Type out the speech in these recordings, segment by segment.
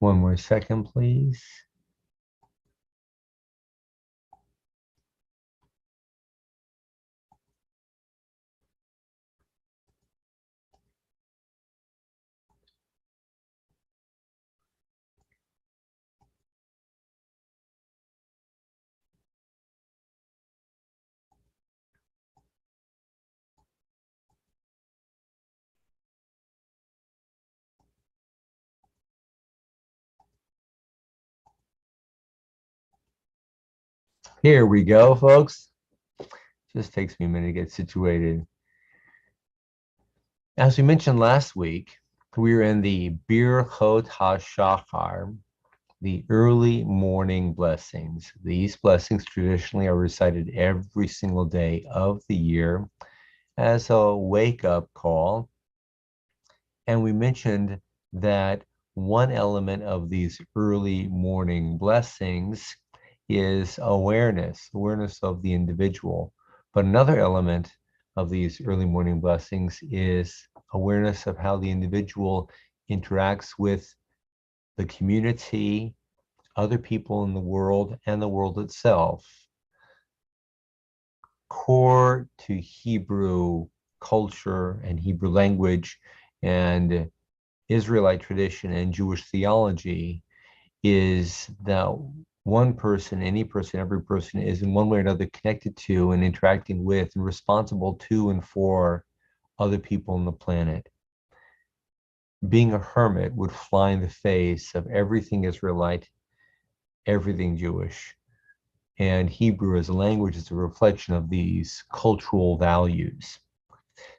One more second, please. Here we go, folks. Just takes me a minute to get situated. As we mentioned last week, we were in the Birchot HaShachar, the early morning blessings. These blessings traditionally are recited every single day of the year as a wake-up call. And we mentioned that one element of these early morning blessings is awareness of the individual. But another element of these early morning blessings is awareness of how the individual interacts with the community, other people in the world, and the world itself. Core to Hebrew culture and Hebrew language and Israelite tradition and Jewish theology is that one person, any person, every person is in one way or another connected to and interacting with and responsible to and for other people on the planet. Being a hermit would fly in the face of everything Israelite, everything Jewish. And Hebrew as a language is a reflection of these cultural values.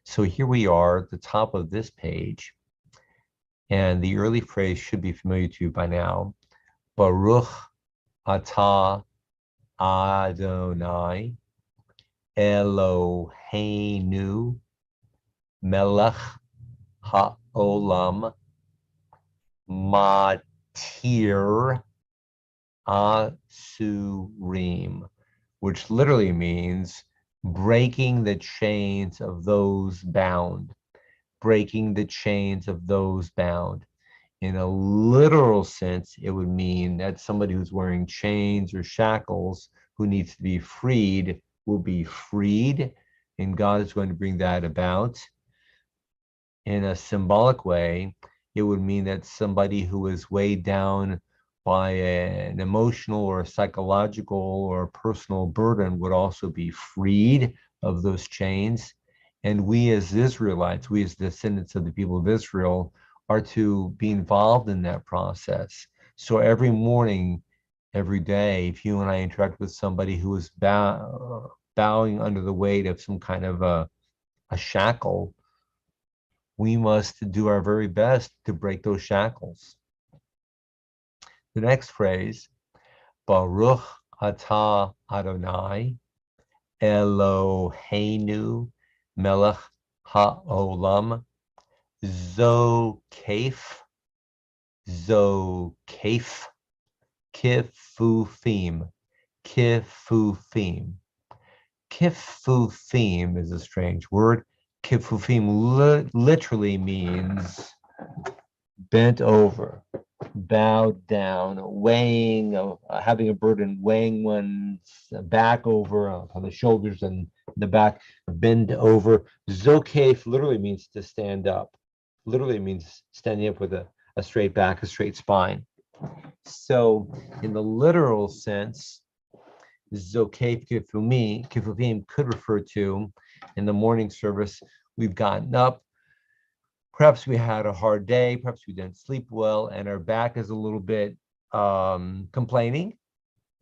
So here we are at the top of this page, and the early phrase should be familiar to you by now. Baruch atah Adonai Eloheinu melech haolam matir asurim, which literally means breaking the chains of those bound. Breaking the chains of those bound. In a literal sense, it would mean that somebody who's wearing chains or shackles who needs to be freed will be freed, and God is going to bring that about. In a symbolic way, it would mean that somebody who is weighed down by an emotional or psychological or personal burden would also be freed of those chains. And we as Israelites, we as descendants of the people of Israel, are to be involved in that process. So every morning, every day, if you and I interact with somebody who is bowing under the weight of some kind of a shackle, we must do our very best to break those shackles. The next phrase, Baruch atah Adonai Eloheinu melech haolam Zokef, Kifufim. Kifufim is a strange word. Kifufim literally means bent over, bowed down, weighing, having a burden, weighing one's back over on the shoulders and the back, bend over. Zokef literally means to stand up. Literally means standing up with a straight back, a straight spine. So in the literal sense, Zokef Kifufim could refer to, in the morning service, we've gotten up, perhaps we had a hard day, perhaps we didn't sleep well, and our back is a little bit complaining,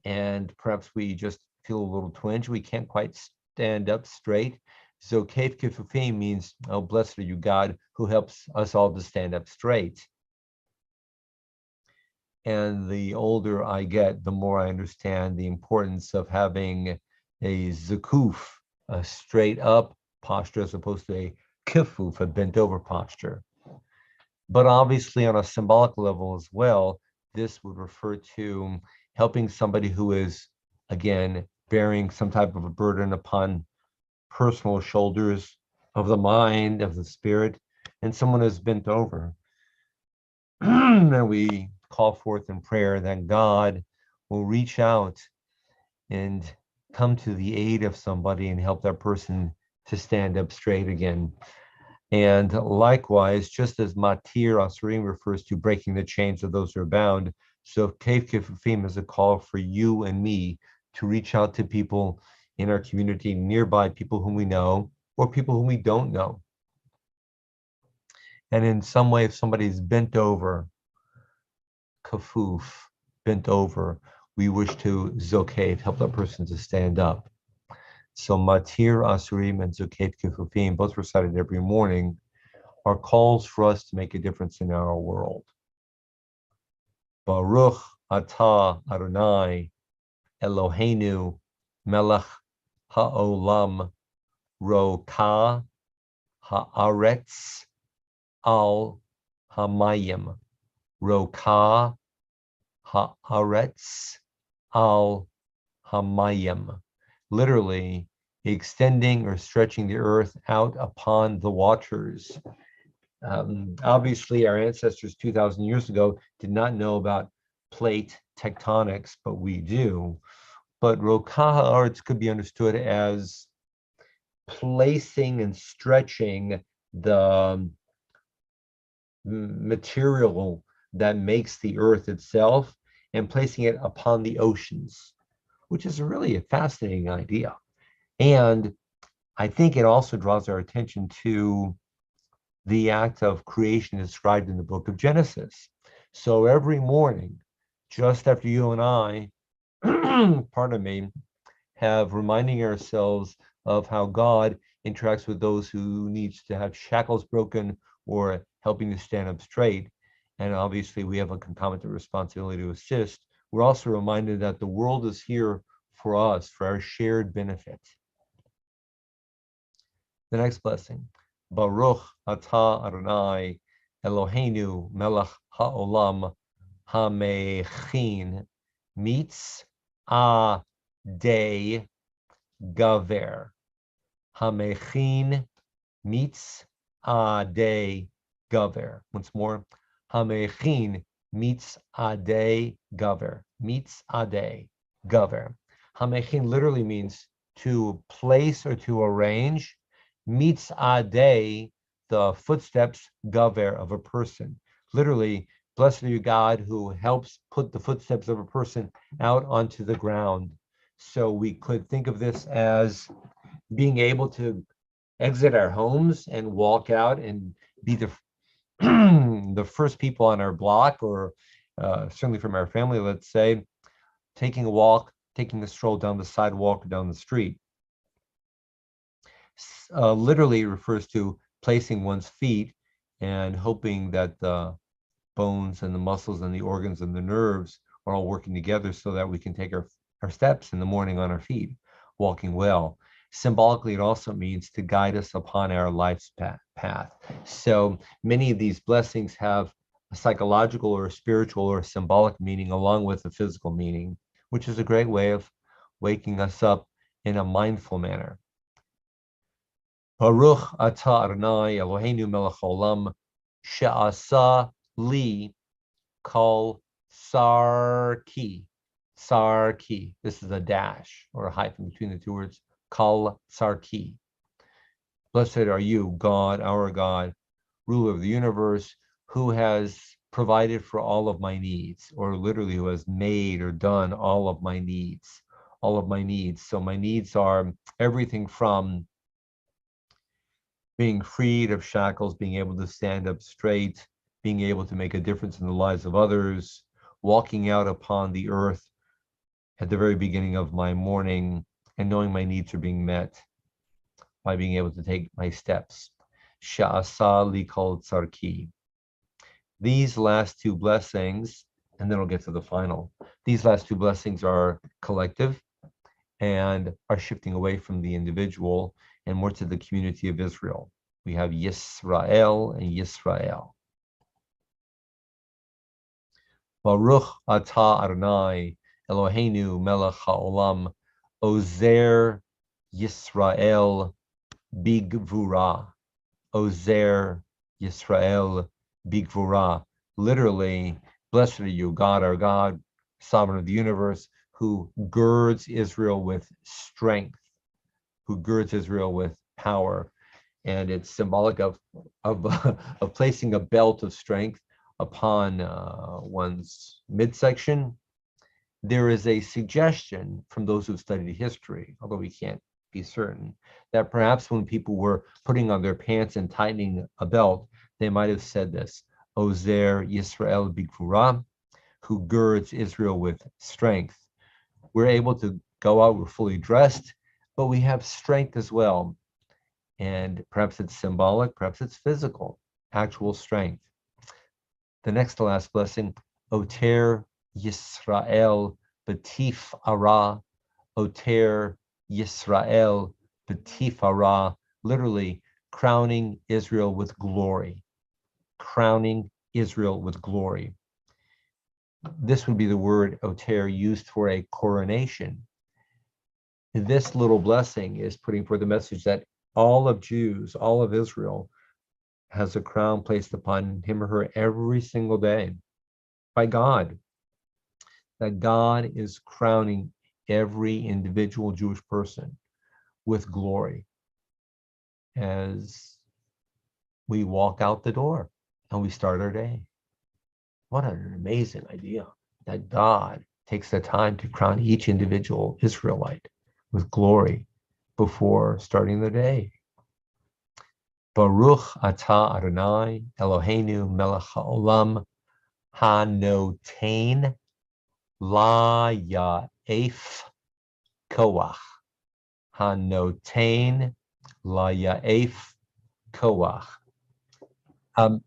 and perhaps we just feel a little twinge. We can't quite stand up straight. So Kef Kifufim means, oh, blessed are you, God, who helps us all to stand up straight. And the older I get, the more I understand the importance of having a zakuf, a straight up posture, as opposed to a kifuf, a bent over posture. But obviously on a symbolic level as well, this would refer to helping somebody who is, again, bearing some type of a burden upon personal shoulders of the mind, of the spirit, and someone is bent over. And we call forth in prayer that God will reach out and come to the aid of somebody and help that person to stand up straight again. And likewise, just as Matir Asurim refers to breaking the chains of those who are bound, so Kef Kefufim is a call for you and me to reach out to people in our community, nearby, people whom we know, or people whom we don't know. And in some way, if somebody's bent over, kafuf, bent over, we wish to zokev, help that person to stand up. So Matir Asurim and Zokev Kefufim, both recited every morning, are calls for us to make a difference in our world. Baruch atah Adonai Eloheinu melech ha'olam roka ha'aretz al hamayim roka ha'aretz al hamayim. Literally, extending or stretching the earth out upon the waters. Obviously, our ancestors 2,000 years ago did not know about plate tectonics, but we do. But Rokaha arts could be understood as placing and stretching the material that makes the earth itself and placing it upon the oceans, which is really a fascinating idea. And I think it also draws our attention to the act of creation described in the book of Genesis. So every morning, just after you and I, pardon me, have reminding ourselves of how God interacts with those who needs to have shackles broken or helping to stand up straight. And obviously we have a concomitant responsibility to assist. We're also reminded that the world is here for us, for our shared benefit. The next blessing. Baruch atah Adonai Eloheinu melech ha'olam hamechin mitz adei gaver. Hamechin mitz adei gaver. Once more. Hamechin mitz adei gaver. Mitz adei gaver. Hamechin literally means to place or to arrange. Mitz adei, the footsteps, gaver, of a person. Literally, blessed are you, God, who helps put the footsteps of a person out onto the ground. So we could think of this as being able to exit our homes and walk out and be the the first people on our block, or certainly from our family, let's say, taking a walk, taking a stroll down the sidewalk or down the street. Literally refers to placing one's feet and hoping that the bones and the muscles and the organs and the nerves are all working together so that we can take our steps in the morning on our feet, walking well. Symbolically, it also means to guide us upon our life's path. So many of these blessings have a psychological or a spiritual or a symbolic meaning along with a physical meaning, which is a great way of waking us up in a mindful manner. Baruch atah Adonai Eloheinu melech haolam she'asa li kol sarki. Sarki. This is a dash or a hyphen between the two words. Kol sarki. Blessed are you, God, our God, ruler of the universe, who has provided for all of my needs, or literally who has made or done all of my needs. All of my needs. So my needs are everything from being freed of shackles, being able to stand up straight, being able to make a difference in the lives of others, walking out upon the earth at the very beginning of my morning and knowing my needs are being met by being able to take my steps. Sha'asa li kol tzarki. These last two blessings, and then we'll get to the final. These last two blessings are collective and are shifting away from the individual and more to the community of Israel. We have Yisrael and Yisrael. Baruch atah Adonai Eloheinu melech haolam ozer Yisrael bigvura. Ozer Yisrael bigvura. Literally, Blessed are you, God, our God, sovereign of the universe, who girds Israel with strength, who girds Israel with power. And it's symbolic of, of placing a belt of strength upon one's midsection. There is a suggestion from those who've studied history, although we can't be certain, that perhaps when people were putting on their pants and tightening a belt, they might have said this, Ozer Yisrael Bigvura, who girds Israel with strength. We're able to go out, we're fully dressed, but we have strength as well. And perhaps it's symbolic, perhaps it's physical, actual strength. The next to last blessing, Oter Yisrael Betif Ara, Oter Yisrael Betif Ara, literally crowning Israel with glory, crowning Israel with glory. This would be the word Oter used for a coronation. This little blessing is putting forth the message that all of Jews, all of Israel, has a crown placed upon him or her every single day by God. That God is crowning every individual Jewish person with glory as we walk out the door and we start our day. What an amazing idea that God takes the time to crown each individual Israelite with glory before starting the day. Baruch atah Adonai Eloheinu melech haolam hanotein la ya'ef koach. Hanotein la ya'ef koach.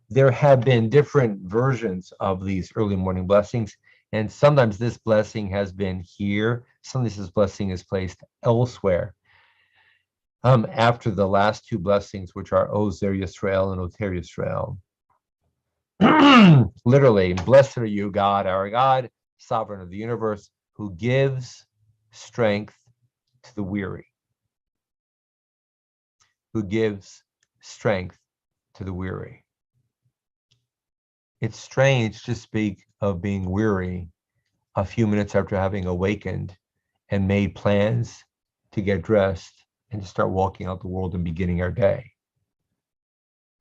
There have been different versions of these early morning blessings, and sometimes this blessing has been here, sometimes this blessing is placed elsewhere. After the last two blessings, which are Ozer Yisrael and Oter Yisrael. Literally, blessed are you, God, our God, sovereign of the universe, who gives strength to the weary. Who gives strength to the weary. It's strange to speak of being weary a few minutes after having awakened and made plans to get dressed and to start walking out the world and beginning our day.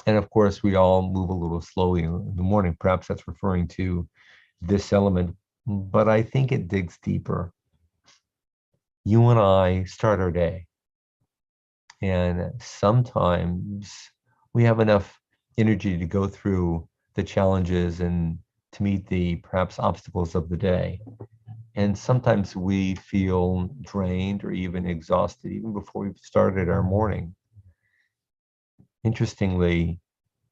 And of course, we all move a little slowly in the morning. Perhaps that's referring to this element, but I think it digs deeper. You and I start our day, and sometimes we have enough energy to go through the challenges and to meet the perhaps obstacles of the day. And sometimes we feel drained or even exhausted even before we've started our morning. Interestingly,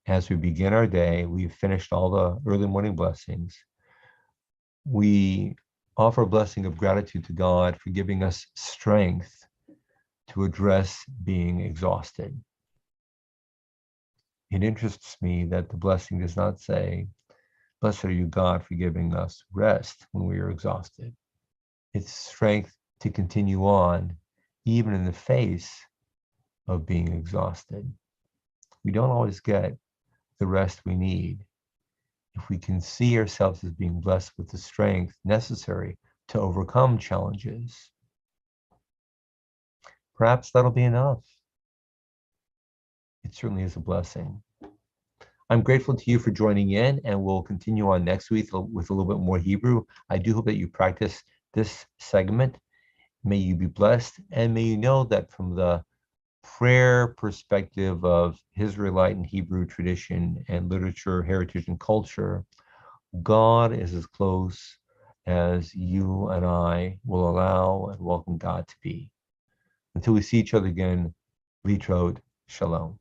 as we begin our day, we've finished all the early morning blessings. We offer a blessing of gratitude to God for giving us strength to address being exhausted. It interests me that the blessing does not say, blessed are you, God, for giving us rest when we are exhausted. It's strength to continue on, even in the face of being exhausted. We don't always get the rest we need. If we can see ourselves as being blessed with the strength necessary to overcome challenges, perhaps that'll be enough. It certainly is a blessing. I'm grateful to you for joining in, and we'll continue on next week with a little bit more Hebrew. I do hope that you practice this segment. May you be blessed, and may you know that from the prayer perspective of Israelite and Hebrew tradition and literature, heritage, and culture, God is as close as you and I will allow and welcome God to be. Until we see each other again, Litrot, Shalom.